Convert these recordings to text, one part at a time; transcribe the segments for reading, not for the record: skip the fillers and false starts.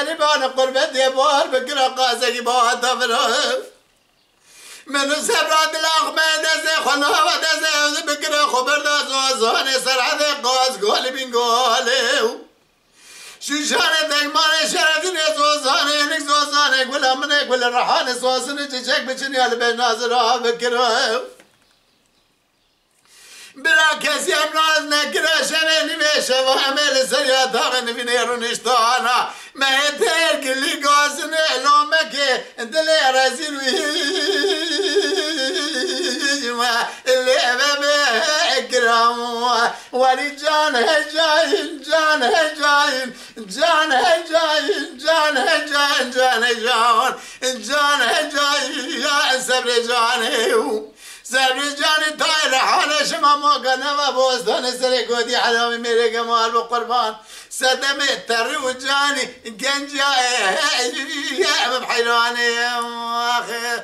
غريبان قربة ديبار بكرة قاسك بوات فرف منو سبرات الأغمى دزي خنوة دزي بكرة خبر دازو زوني سرعة قاس قولي بين قولي شوشانه دگمان شرفین زوزانه اینک زوزانه گل منه گل رحانه سواسنه چچک بچنی حال به ناظرها بکره برا کسی هم ناز نکره شنه نمیشه و عمل سریع داغ نبینه رونشتانا مهتر گلی گازنه لامه که دل رزیل اللي بكرم ولي جان هجاين جان هجاين جان هجاين جان هجاين جان هجاين جان هجاين يا سبر جاني سبر جاني طاير حالة شما موقنا وبوستان سري قودي حرامي ميري جمال وقربان سدمي تري وجاني جنجا يا بحيراني اخي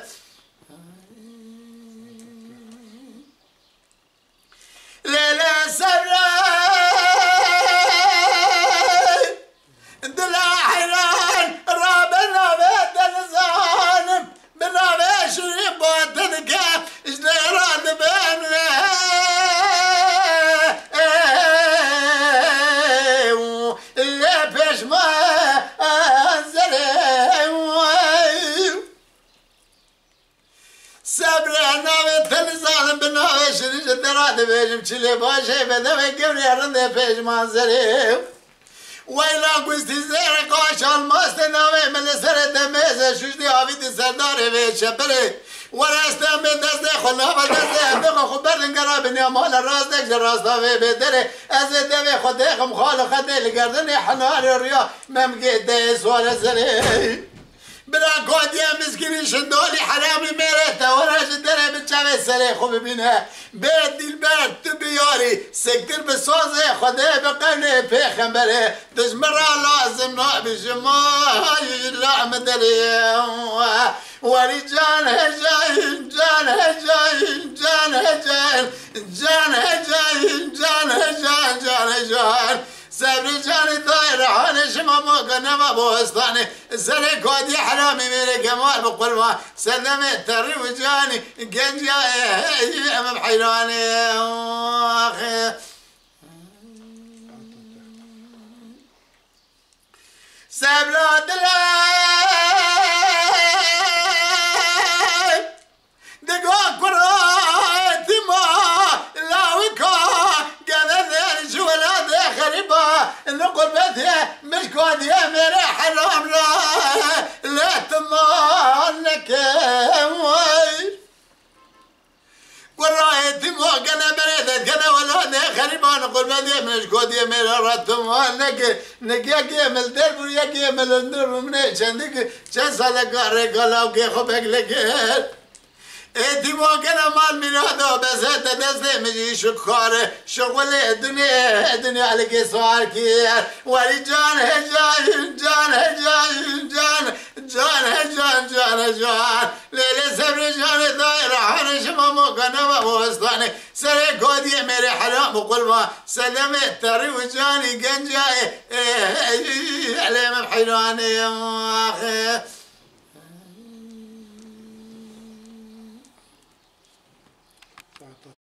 ليلة سراي دلا حيران رابنا بيت الظالم بنا بشري بوتنك جليران بيننا اللي فيش ما انزل سبرنا بيت الظالم بنا بشري جدرات بيجم چلي باشي بدا بكبري رنده فيش منظري ويلا قوستي زير قاش الماستنا من سر دميزه شوشدي عبيد سرداري بيت شبري وراسته من دسته خلافه دسته بقى خبر لنقرا بني مال الراس دك جراسته في بدري از دمي خديكم خالو خدي لقردني حناري الريا ممقيت ديس ولا سري بلا قوديا مسكين شندولي حرامي ميرته وراش الدري بتشافي السري خو ببينها بيت البيت تبياري سكتر بصوزي خدي بقلي في خمبري تجمرة لازم نابي جماي لا مدري ورجال هجاين جان هجاين جان هجاين جان هجاين جان هجاين جان هجاين سبري جاني طاير حاني شما موقنا ما بوستاني سري كودي حرامي ميري كمال بقربان سلمي تري وجاني قنجا امام حيراني اخي سبلا دلاي دقوا كراتي ما لاويكا قدر جولاد خريبا نقول بدها مش كوديا ميري حرام لا تمانك ورايتي موقنا بريدت كذا ولا خريبا نقول بدها مش كوديا ميري راتمانك نقيا مل درب ويا مل النور من عندك جسالك رجالا وكي خبك لك ایتی موقعنا مال میرادا بزد دسته میجی شکاره شغل دنیا علیکی سوار کیر ولی جان هجاین جان هجاین جان جان هجان جان هجان لیلی سبری جان دایر حان شما موقعنا و بوستانه سر کودی میره حرام و قلبا سلم تری و جانی گنجای علیم حیرانی آخه